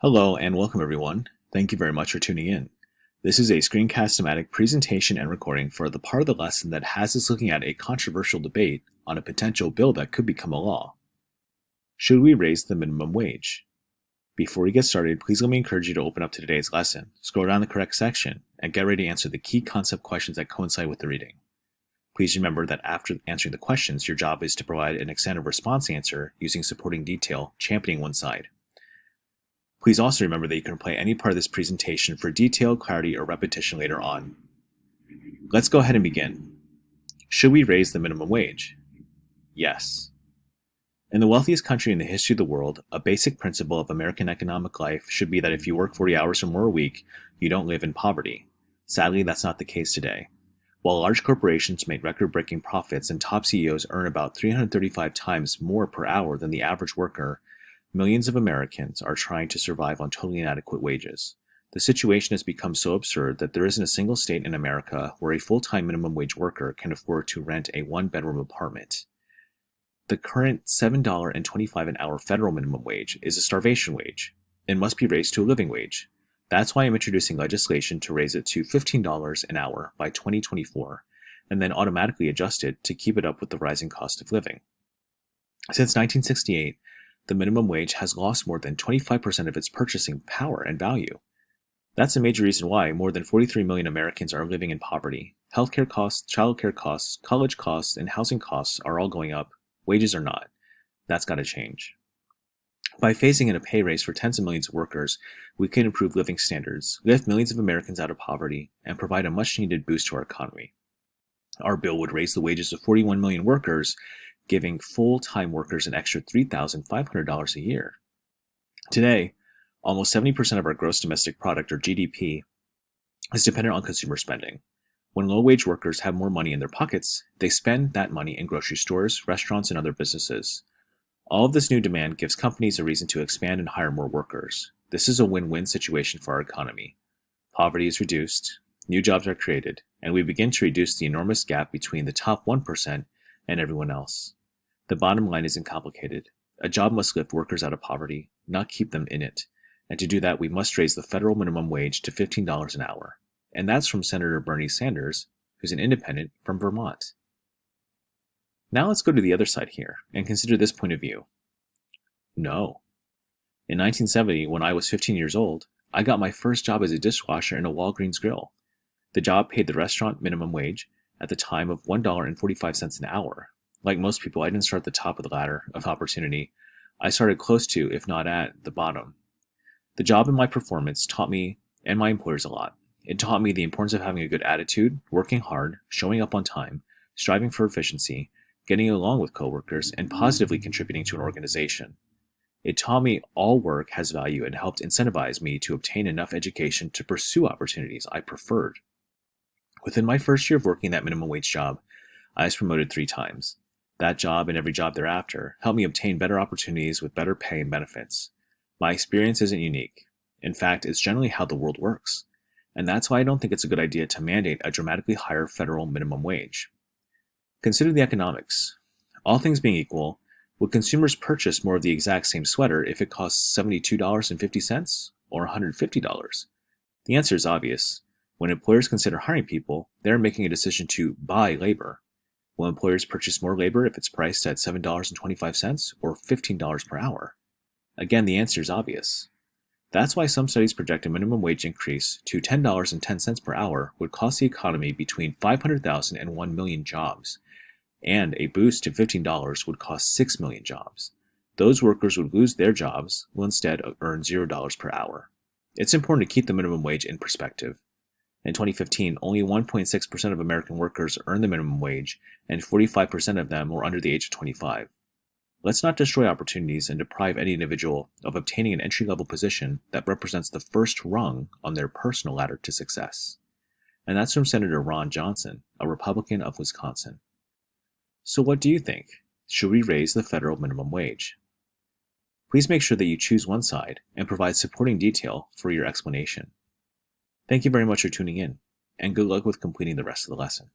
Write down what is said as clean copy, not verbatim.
Hello and welcome everyone. Thank you very much for tuning in. This is a screencast thematic presentation and recording for the part of the lesson that has us looking at a controversial debate on a potential bill that could become a law. Should we raise the minimum wage? Before we get started, please let me encourage you to open up to today's lesson, scroll down the correct section, and get ready to answer the key concept questions that coincide with the reading. Please remember that after answering the questions, your job is to provide an extended response answer using supporting detail, championing one side. Please also remember that you can play any part of this presentation for detail, clarity, or repetition later on. Let's go ahead and begin. Should we raise the minimum wage? Yes. In the wealthiest country in the history of the world, a basic principle of American economic life should be that if you work 40 hours or more a week, you don't live in poverty. Sadly, that's not the case today. While large corporations make record-breaking profits and top CEOs earn about 335 times more per hour than the average worker, millions of Americans are trying to survive on totally inadequate wages. The situation has become so absurd that there isn't a single state in America where a full-time minimum wage worker can afford to rent a one-bedroom apartment. The current $7.25 an hour federal minimum wage is a starvation wage. It must be raised to a living wage. That's why I'm introducing legislation to raise it to $15 an hour by 2024, and then automatically adjust it to keep it up with the rising cost of living. Since 1968, the minimum wage has lost more than 25% of its purchasing power and value. That's a major reason why more than 43 million Americans are living in poverty. Healthcare costs, childcare costs, college costs, and housing costs are all going up. Wages are not. That's got to change. By phasing in a pay raise for tens of millions of workers, we can improve living standards, lift millions of Americans out of poverty, and provide a much-needed boost to our economy. Our bill would raise the wages of 41 million workers, giving full-time workers an extra $3,500 a year. Today, almost 70% of our gross domestic product, or GDP, is dependent on consumer spending. When low-wage workers have more money in their pockets, they spend that money in grocery stores, restaurants, and other businesses. All of this new demand gives companies a reason to expand and hire more workers. This is a win-win situation for our economy. Poverty is reduced, new jobs are created, and we begin to reduce the enormous gap between the top 1% and everyone else. The bottom line isn't complicated. A job must lift workers out of poverty, not keep them in it. And to do that, we must raise the federal minimum wage to $15 an hour. And that's from Senator Bernie Sanders, who's an independent from Vermont. Now let's go to the other side here and consider this point of view. No. In 1970, when I was 15 years old, I got my first job as a dishwasher in a Walgreens grill. The job paid the restaurant minimum wage at the time of $1.45 an hour. Like most people, I didn't start at the top of the ladder of opportunity. I started close to, if not at, the bottom. The job and my performance taught me and my employers a lot. It taught me the importance of having a good attitude, working hard, showing up on time, striving for efficiency, getting along with coworkers, and positively contributing to an organization. It taught me all work has value and helped incentivize me to obtain enough education to pursue opportunities I preferred. Within my first year of working that minimum wage job, I was promoted 3 times. That job and every job thereafter helped me obtain better opportunities with better pay and benefits. My experience isn't unique. In fact, it's generally how the world works. And that's why I don't think it's a good idea to mandate a dramatically higher federal minimum wage. Consider the economics. All things being equal, would consumers purchase more of the exact same sweater if it costs $72.50 or $150? The answer is obvious. When employers consider hiring people, they're making a decision to buy labor. Will employers purchase more labor if it's priced at $7.25 or $15 per hour? Again, the answer is obvious. That's why some studies project a minimum wage increase to $10.10 per hour would cost the economy between 500,000 and 1 million jobs, and a boost to $15 would cost 6 million jobs. Those workers would lose their jobs, will instead earn $0 per hour. It's important to keep the minimum wage in perspective. In 2015, only 1.6% of American workers earned the minimum wage, and 45% of them were under the age of 25. Let's not destroy opportunities and deprive any individual of obtaining an entry-level position that represents the first rung on their personal ladder to success. And that's from Senator Ron Johnson, a Republican of Wisconsin. So what do you think? Should we raise the federal minimum wage? Please make sure that you choose one side and provide supporting detail for your explanation. Thank you very much for tuning in, and good luck with completing the rest of the lesson.